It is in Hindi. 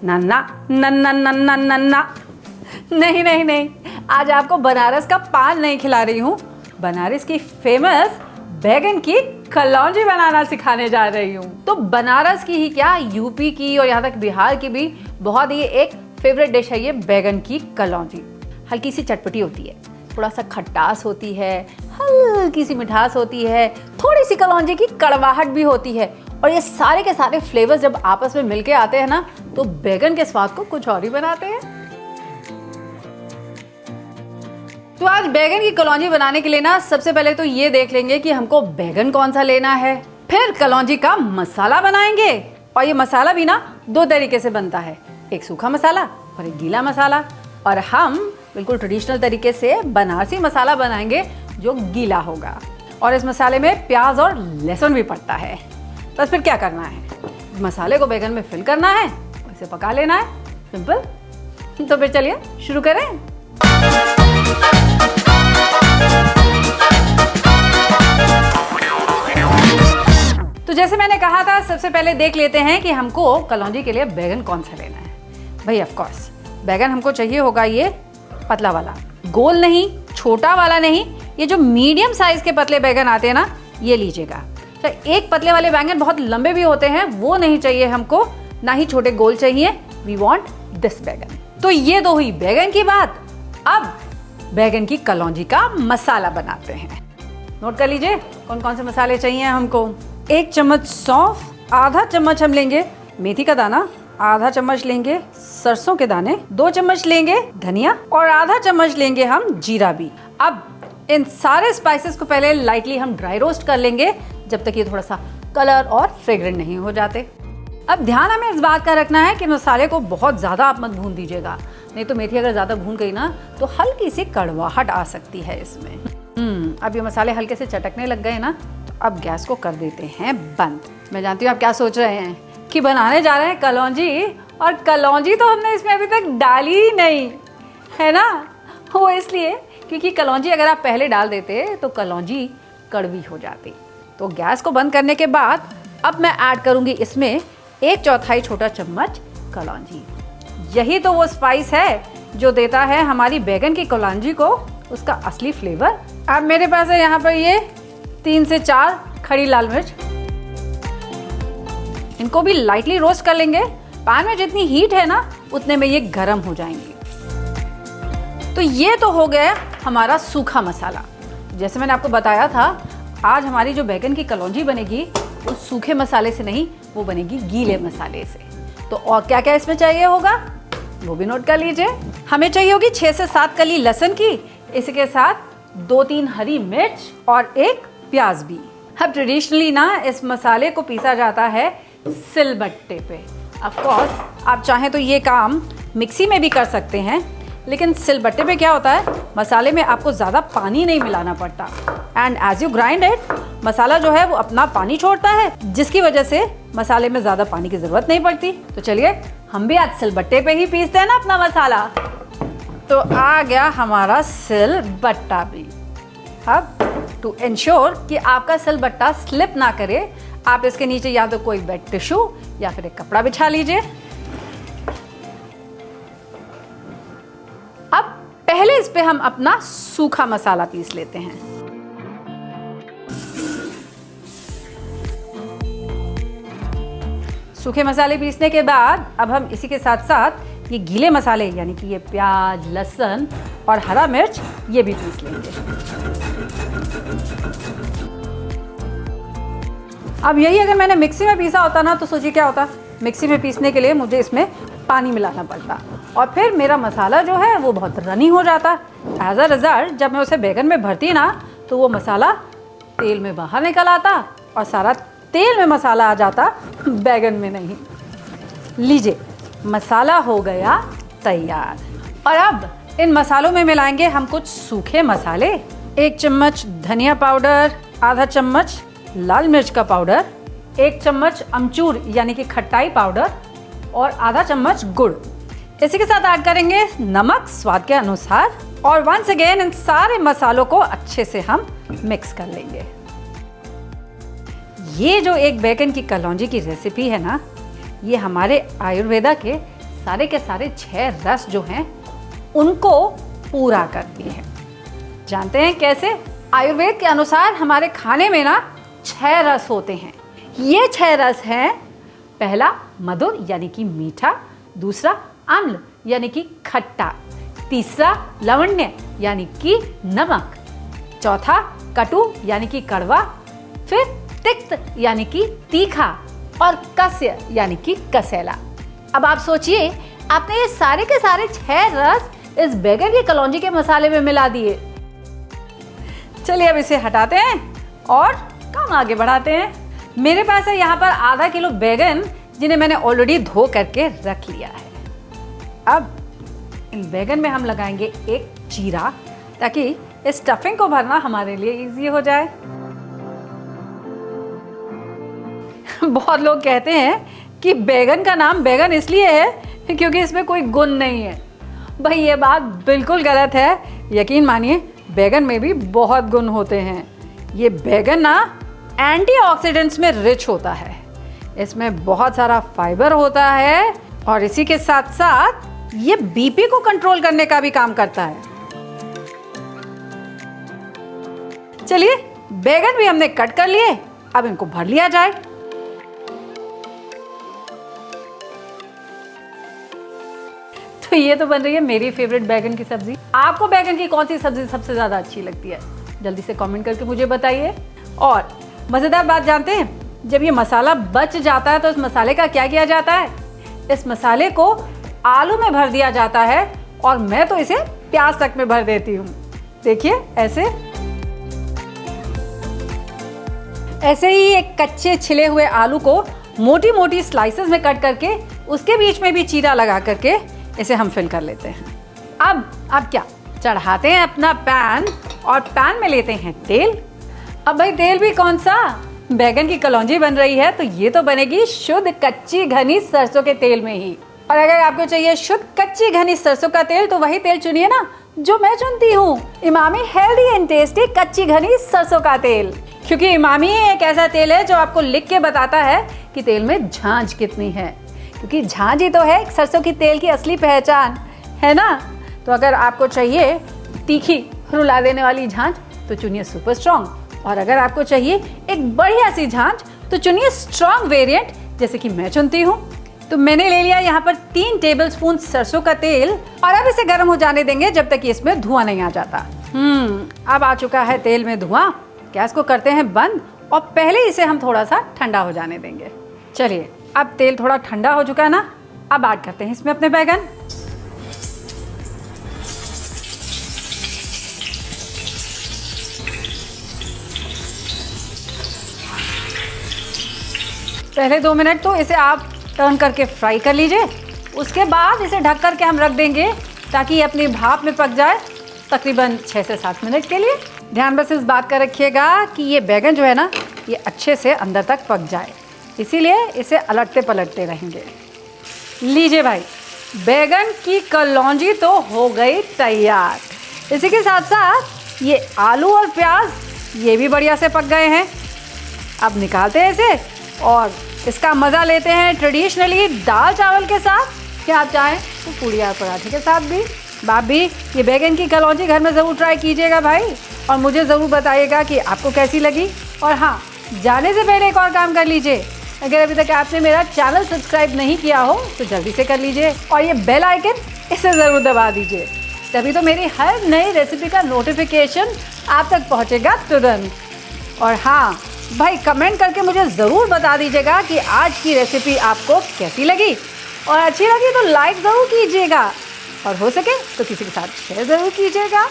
नन्ना नन्ना नन्ना नन्ना। नहीं नहीं नहीं, आज आपको बनारस का पान नहीं खिला रही हूँ, बनारस की फेमस बैगन की कलौंजी बनाना सिखाने जा रही हूँ। तो बनारस की ही क्या, यूपी की और यहाँ तक बिहार की भी बहुत ही एक फेवरेट डिश है ये बैगन की कलौंजी। हल्की सी चटपटी होती है, थोड़ा सा खट्टास होती है, हल्की सी मिठास होती है, थोड़ी सी कलौंजी की कड़वाहट भी होती है, और ये सारे के सारे फ्लेवर्स जब आपस में मिलके आते हैं ना तो बैगन के स्वाद को कुछ और ही बनाते हैं। तो आज बैगन की कलौंजी बनाने के लिए ना सबसे पहले तो ये देख लेंगे कि हमको बैगन कौन सा लेना है, फिर कलौंजी का मसाला बनाएंगे। और ये मसाला भी ना दो तरीके से बनता है, एक सूखा मसाला और एक गीला मसाला। और हम बिल्कुल ट्रेडिशनल तरीके से बनारसी मसाला बनाएंगे जो गीला होगा, और इस मसाले में प्याज और लहसुन भी पड़ता है। बस फिर क्या करना है, मसाले को बैगन में फिल करना है, इसे पका लेना है, सिंपल। तो फिर चलिए शुरू करें। तो जैसे मैंने कहा था, सबसे पहले देख लेते हैं कि हमको कलौंजी के लिए बैगन कौन सा लेना है। भाई ऑफ कोर्स बैगन हमको चाहिए होगा ये पतला वाला, गोल नहीं, छोटा वाला नहीं, ये जो मीडियम साइज के पतले बैगन आते हैं ना, ये लीजिएगा। तो एक पतले वाले बैंगन बहुत लंबे भी होते हैं, वो नहीं चाहिए हमको, ना ही छोटे गोल चाहिए। वी वांट दिस बैगन। तो ये तो हुई बैगन की बात। अब बैगन की कलौंजी का मसाला बनाते हैं। नोट कर लीजिए कौन कौन से मसाले चाहिए हमको। 1 चम्मच सौंफ, आधा चम्मच हम लेंगे मेथी का दाना, आधा चम्मच लेंगे सरसों के दाने, 2 चम्मच लेंगे धनिया, और आधा चम्मच लेंगे हम जीरा भी। अब इन सारे स्पाइसेस को पहले लाइटली हम ड्राई रोस्ट कर लेंगे जब तक ये थोड़ा सा कलर और फ्रेग्रेंट नहीं हो जाते। अब ध्यान हमें इस बात का रखना है कि मसाले को बहुत ज़्यादा आप मत भून दीजिएगा, नहीं तो मेथी अगर ज़्यादा भून गई ना तो हल्की सी कड़वाहट आ सकती है इसमें। अब ये मसाले हल्के से चटकने लग गए ना, तो अब गैस को कर देते हैं बंद। मैं जानती हूँ आप क्या सोच रहे हैं कि बनाने जा रहे हैं कलौंजी, और कलौंजी तो हमने इसमें अभी तक डाली ही नहीं है ना। वो इसलिए क्योंकि कलौंजी अगर आप पहले डाल देते तो कलौंजी कड़वी हो जाती। तो गैस को बंद करने के बाद अब मैं ऐड करूंगी इसमें 1/4 छोटा चम्मच कलौंजी। यही तो वो स्पाइस है जो देता है हमारी बैगन की कलौंजी को उसका असली फ्लेवर। अब मेरे पास है यहाँ पर ये 3 से 4 खड़ी लाल मिर्च, इनको भी लाइटली रोस्ट कर लेंगे। पैन में जितनी हीट है ना उतने में ये गर्म हो जाएंगी। तो ये तो हो गया हमारा सूखा मसाला। जैसे मैंने आपको बताया था, आज हमारी जो बैगन की कलौंजी बनेगी वो सूखे मसाले से नहीं, वो बनेगी गीले मसाले से। तो और क्या क्या इसमें चाहिए होगा वो भी नोट कर लीजिए। हमें चाहिए होगी 6 से 7 कली लहसुन की, इसके साथ 2-3 हरी मिर्च और 1 प्याज भी। अब ट्रेडिशनली ना इस मसाले को पीसा जाता है सिलबट्टे पे। ऑफ कोर्स आप चाहें तो ये काम मिक्सी में भी कर सकते हैं, लेकिन सिलबट्टे पे क्या होता है, मसाले में आपको ज़्यादा पानी नहीं मिलाना पड़ता, and as you grind it मसाला जो है वो अपना पानी छोड़ता है, जिसकी वजह से मसाले में ज़्यादा पानी की ज़रूरत नहीं पड़ती। तो चलिए हम भी आज सिलबट्टे पे ही पीसते हैं ना अपना मसाला। तो आ गया हमारा सिलबट्टा भी। अब टू इंश्योर कि आपका सिलबट्टा स्लिप ना करे, आप इसके नीचे या तो कोई वेट टिश्यू या फिर एक कपड़ा बिछा लीजिए। अब पहले इस पे हम अपना सूखा मसाला पीस लेते हैं। सूखे मसाले पीसने के बाद अब हम इसी के साथ साथ ये गीले मसाले यानी कि ये प्याज, लहसुन और हरा मिर्च ये भी पीस लेंगे। अब यही अगर मैंने मिक्सी में पीसा होता ना तो सोचिए क्या होता, मिक्सी में पीसने के लिए मुझे इसमें पानी मिलाना पड़ता और फिर मेरा मसाला जो है वो बहुत रनी हो जाता। एज अ रिजल्ट जब मैं उसे बैगन में भरती ना तो वो मसाला तेल में बाहर निकल आता और सारा तेल में मसाला आ जाता, बैगन में नहीं। लीजिए मसाला हो गया तैयार। और अब इन मसालों में मिलाएंगे हम कुछ सूखे मसाले। 1 चम्मच धनिया पाउडर, आधा चम्मच लाल मिर्च का पाउडर, 1 चम्मच अमचूर यानी कि खट्टाई पाउडर और आधा चम्मच गुड़। इसी के साथ ऐड करेंगे नमक स्वाद के अनुसार। और वंस अगेन इन सारे मसालों को अच्छे से हम मिक्स कर लेंगे। ये जो एक बैगन की कलौंजी की रेसिपी है ना, ये हमारे आयुर्वेदा के सारे के सारे 6 रस जो हैं उनको पूरा करती है। जानते हैं कैसे? आयुर्वेद के अनुसार हमारे खाने में ना 6 रस होते हैं। ये 6 रस हैं, पहला मधुर यानी कि मीठा, दूसरा अम्ल यानी कि खट्टा, तीसरा लवण्य यानी कि नमक, चौथा कटु यानी कि कड़वा, फिर तिक्त यानी कि तीखा और कस्य यानी कि कसेला। अब आप सोचिए, आपने ये सारे के सारे 6 रस इस बैगन की कलौंजी के मसाले में मिला दिए। चलिए अब इसे हटाते हैं और काम आगे बढ़ाते हैं। मेरे पास है यहाँ पर आधा किलो बैगन, जिन्हें मैंने ऑलरेडी धो करके रख लिया है। अब इन बैगन में हम लगाएंगे एक चीरा, ताकि इस स्टफिंग को भरना हमारे लिए इजी हो जाए। बहुत लोग कहते हैं कि बैगन का नाम बैगन इसलिए है क्योंकि इसमें कोई गुण नहीं है। भाई ये बात बिल्कुल गलत है। यकीन मानिए, बैगन में भी बहुत गुण होते हैं। ये बैगन ना एंटीऑक्सीडेंट्स में रिच होता है। इसमें बहुत सारा फाइबर होता है और इसी के साथ साथ ये बीपी को कंट्रोल करने का भी काम करता है। चलिए, बैगन भी हमने कट कर लिए, अब इनको भर लिया जाए। तो ये तो बन रही है मेरी फेवरेट बैगन की सब्जी। आपको बैगन की कौन सी सब्जी सबसे ज्यादा अच्छी लगती है? जल्दी से कमेंट करके मुझे बताइए। और मजेदार बात जानते हैं, जब ये मसाला बच जाता है तो इस मसाले का क्या किया जाता है? इस मसाले को आलू में भर दिया जाता है और मैं तो इसे प्याज तक में भर देती हूँ। देखिए ऐसे ही एक कच्चे छिले हुए आलू को मोटी मोटी स्लाइसेस में कट करके उसके बीच में भी चीरा लगा करके इसे हम फिल कर लेते हैं। अब क्या, चढ़ाते हैं अपना पैन और पैन में लेते हैं तेल। अब भाई तेल भी कौन सा, बैगन की कलौंजी बन रही है तो ये तो बनेगी शुद्ध कच्ची घनी सरसों के तेल में ही। और अगर आपको चाहिए शुद्ध कच्ची घनी सरसों का तेल तो वही तेल चुनिए ना जो मैं चुनती हूँ, इमामी हेल्दी एंड टेस्टी कच्ची घनी सरसों का तेल। क्योंकि इमामी एक ऐसा तेल है जो आपको लिख के बताता है कि तेल में झांझ कितनी है, क्योंकि झांझ ही तो है सरसों की तेल की असली पहचान, है ना। तो अगर आपको चाहिए तीखी रुला देने वाली झांझ तो चुनिए सुपर स्ट्रॉन्ग, और अगर आपको चाहिए एक बढ़िया सी झांझ तो चुनिए स्ट्रॉन्ग वेरिएंट जैसे कि मैं चुनती हूँ। तो मैंने ले लिया यहाँ पर 3 टेबलस्पून सरसों का तेल और अब इसे गर्म हो जाने देंगे जब तक कि इसमें धुआं नहीं आ जाता। अब आ चुका है तेल में धुआं। गैस को करते हैं बंद और पहले इसे हम थोड़ा सा ठंडा हो जाने देंगे। चलिए, अब तेल थोड़ा ठंडा हो चुका है ना, अब ऐड करते हैं इसमें अपने बैगन। पहले 2 मिनट तो इसे आप टर्न करके फ्राई कर लीजिए। उसके बाद इसे ढक करके हम रख देंगे ताकि ये अपनी भाप में पक जाए तकरीबन 6 से 7 मिनट के लिए। ध्यान बस इस बात का रखिएगा कि ये बैगन जो है ना, ये अच्छे से अंदर तक पक जाए, इसीलिए इसे अलटते पलटते रहेंगे। लीजिए भाई, बैगन की कलौंजी तो हो गई तैयार। इसी के साथ साथ ये आलू और प्याज ये भी बढ़िया से पक गए हैं। अब निकालते हैं इसे और इसका मज़ा लेते हैं ट्रेडिशनली दाल चावल के साथ, या आप चाहें तो पूड़ी और पराठे के साथ भी। बाप भी, ये बैगन की कलौंजी घर में ज़रूर ट्राई कीजिएगा भाई, और मुझे ज़रूर बताइएगा कि आपको कैसी लगी। और हाँ, जाने से पहले एक और काम कर लीजिए, अगर अभी तक आपने मेरा चैनल सब्सक्राइब नहीं किया हो तो जल्दी से कर लीजिए और ये बेल आइकन इसे ज़रूर दबा दीजिए, तभी तो मेरी हर नई रेसिपी का नोटिफिकेशन आप तक पहुँचेगा तुरंत। और हाँ भाई, कमेंट करके मुझे ज़रूर बता दीजिएगा कि आज की रेसिपी आपको कैसी लगी, और अच्छी लगी तो लाइक ज़रूर कीजिएगा, और हो सके तो किसी के साथ शेयर ज़रूर कीजिएगा।